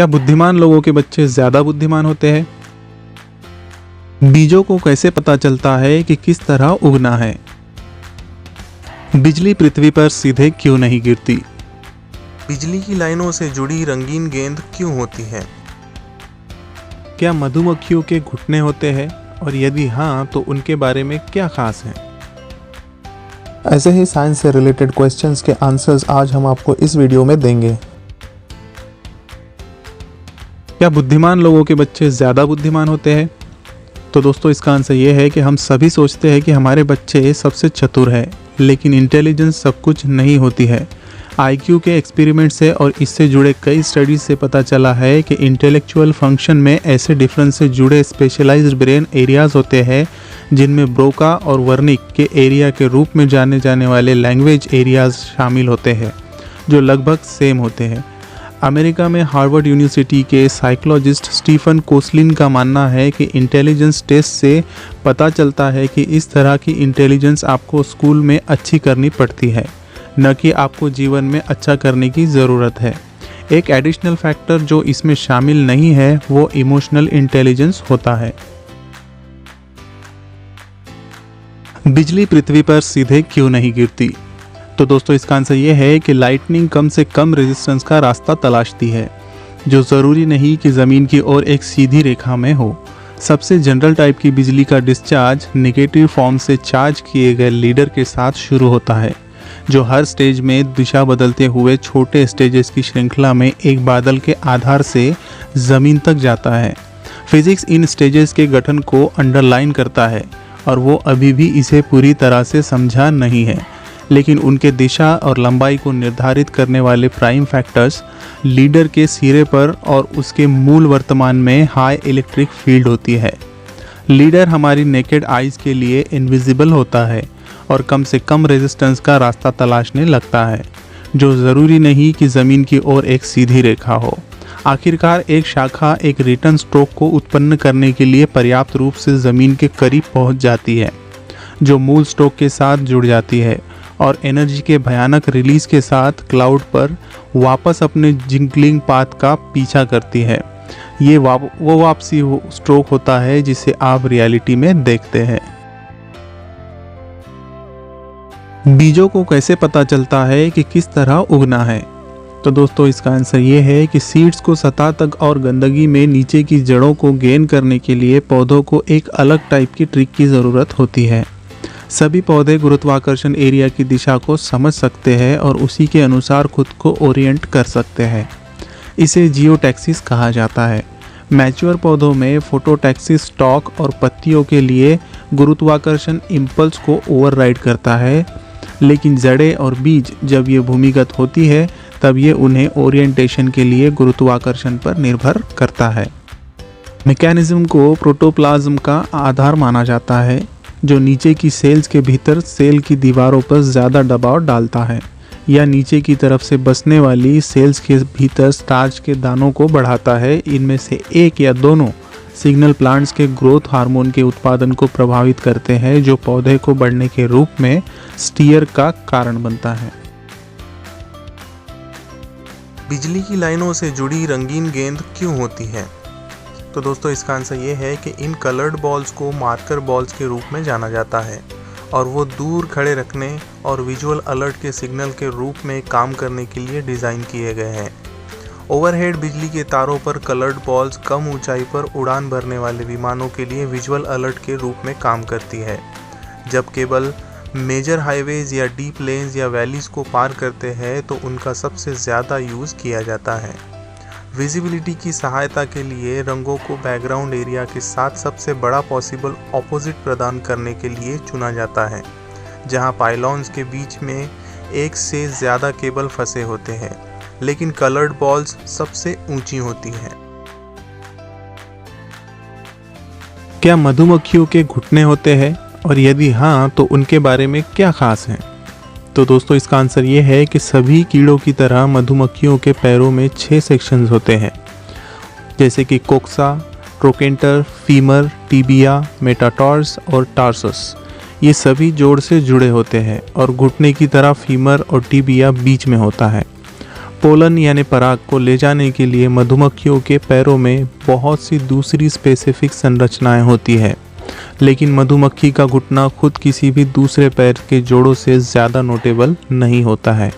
क्या बुद्धिमान लोगों के बच्चे ज़्यादा बुद्धिमान होते हैं? बीजों को कैसे पता चलता है कि किस तरह उगना है? बिजली पृथ्वी पर सीधे क्यों नहीं गिरती? बिजली की लाइनों से जुड़ी रंगीन गेंद क्यों होती है? क्या मधुमक्खियों के घुटने होते हैं और यदि हाँ तो उनके बारे में क्या खास है? ऐसे ही साइंस से रिलेटेड क्वेश्चंस के आंसर्स आज हम आपको इस वीडियो में देंगे। क्या बुद्धिमान लोगों के बच्चे ज़्यादा बुद्धिमान होते हैं? तो दोस्तों इसका आंसर ये है कि हम सभी सोचते हैं कि हमारे बच्चे सबसे चतुर है, लेकिन इंटेलिजेंस सब कुछ नहीं होती है। आईक्यू के एक्सपेरिमेंट से और इससे जुड़े कई स्टडीज से पता चला है कि इंटेलेक्चुअल फंक्शन में ऐसे डिफरेंस से जुड़े स्पेशलाइज्ड ब्रेन एरियाज होते हैं जिनमें ब्रोका और वर्निक के एरिया के रूप में जाने जाने वाले लैंग्वेज एरियाज शामिल होते हैं, जो लगभग सेम होते हैं। अमेरिका में हार्वर्ड यूनिवर्सिटी के साइकोलॉजिस्ट स्टीफन कोसलिन का मानना है कि इंटेलिजेंस टेस्ट से पता चलता है कि इस तरह की इंटेलिजेंस आपको स्कूल में अच्छी करनी पड़ती है, न कि आपको जीवन में अच्छा करने की ज़रूरत है। एक एडिशनल फैक्टर जो इसमें शामिल नहीं है वो इमोशनल इंटेलिजेंस होता है। बिजली पृथ्वी पर सीधे क्यों नहीं गिरती? तो दोस्तों इसका आंसर ये है कि लाइटनिंग कम से कम रेजिस्टेंस का रास्ता तलाशती है, जो ज़रूरी नहीं कि ज़मीन की ओर एक सीधी रेखा में हो। सबसे जनरल टाइप की बिजली का डिस्चार्ज नेगेटिव फॉर्म से चार्ज किए गए लीडर के साथ शुरू होता है, जो हर स्टेज में दिशा बदलते हुए छोटे स्टेजेस की श्रृंखला में एक बादल के आधार से ज़मीन तक जाता है। फिजिक्स इन स्टेजेस के गठन को अंडरलाइन करता है और वो अभी भी इसे पूरी तरह से समझा नहीं है, लेकिन उनके दिशा और लंबाई को निर्धारित करने वाले प्राइम फैक्टर्स लीडर के सिरे पर और उसके मूल वर्तमान में हाई इलेक्ट्रिक फील्ड होती है। लीडर हमारी नेकेड आइज के लिए इनविजिबल होता है और कम से कम रेजिस्टेंस का रास्ता तलाशने लगता है, जो ज़रूरी नहीं कि ज़मीन की ओर एक सीधी रेखा हो। आखिरकार एक शाखा एक रिटर्न स्ट्रोक को उत्पन्न करने के लिए पर्याप्त रूप से ज़मीन के करीब पहुंच जाती है, जो मूल स्ट्रोक के साथ जुड़ जाती है और एनर्जी के भयानक रिलीज के साथ क्लाउड पर वापस अपने जिंगलिंग पाथ का पीछा करती है। ये वो वापसी स्ट्रोक होता है जिसे आप रियलिटी में देखते हैं। बीजों को कैसे पता चलता है कि किस तरह उगना है? तो दोस्तों इसका आंसर ये है कि सीड्स को सतह तक और गंदगी में नीचे की जड़ों को गेन करने के लिए पौधों को एक अलग टाइप की ट्रिक की ज़रूरत होती है। सभी पौधे गुरुत्वाकर्षण एरिया की दिशा को समझ सकते हैं और उसी के अनुसार खुद को ओरिएंट कर सकते हैं। इसे जियोटैक्सिस कहा जाता है। मैच्योर पौधों में फोटोटैक्सिस स्टॉक और पत्तियों के लिए गुरुत्वाकर्षण इम्पल्स को ओवरराइड करता है, लेकिन जड़ें और बीज जब ये भूमिगत होती है तब ये उन्हें ओरिएंटेशन के लिए गुरुत्वाकर्षण पर निर्भर करता है। मैकेनिज्म को प्रोटोप्लाज्म का आधार माना जाता है, जो नीचे की सेल्स के भीतर सेल की दीवारों पर ज़्यादा दबाव डालता है या नीचे की तरफ से बसने वाली सेल्स के भीतर स्टार्च के दानों को बढ़ाता है। इनमें से एक या दोनों सिग्नल प्लांट्स के ग्रोथ हार्मोन के उत्पादन को प्रभावित करते हैं, जो पौधे को बढ़ने के रूप में स्टीयर का कारण बनता है। बिजली की लाइनों से जुड़ी रंगीन गेंद क्यों होती है? तो दोस्तों इसका आंसर ये है कि इन कलर्ड बॉल्स को मार्कर बॉल्स के रूप में जाना जाता है और वो दूर खड़े रखने और विजुअल अलर्ट के सिग्नल के रूप में काम करने के लिए डिज़ाइन किए गए हैं। ओवरहेड बिजली के तारों पर कलर्ड बॉल्स कम ऊंचाई पर उड़ान भरने वाले विमानों के लिए विजुअल अलर्ट के रूप में काम करती है। जब केबल मेजर हाईवेज या डीप लेन्स या वैलीज को पार करते हैं तो उनका सबसे ज़्यादा यूज़ किया जाता है। विजिबिलिटी की सहायता के लिए रंगों को बैकग्राउंड एरिया के साथ सबसे बड़ा पॉसिबल ऑपोजिट प्रदान करने के लिए चुना जाता है, जहां पाइलॉन्स के बीच में एक से ज़्यादा केबल फंसे होते हैं, लेकिन कलर्ड बॉल्स सबसे ऊंची होती हैं। क्या मधुमक्खियों के घुटने होते हैं और यदि हाँ तो उनके बारे में क्या खास है? तो दोस्तों इसका आंसर ये है कि सभी कीड़ों की तरह मधुमक्खियों के पैरों में 6 सेक्शंस होते हैं, जैसे कि कोक्सा, ट्रोकेंटर, फीमर, टिबिया, मेटाटार्स और टार्सस। ये सभी जोड़ से जुड़े होते हैं और घुटने की तरह फीमर और टिबिया बीच में होता है। पोलन यानी पराग को ले जाने के लिए मधुमक्खियों के पैरों में बहुत सी दूसरी स्पेसिफिक संरचनाएं होती है, लेकिन मधुमक्खी का घुटना खुद किसी भी दूसरे पैर के जोड़ों से ज़्यादा नोटेबल नहीं होता है।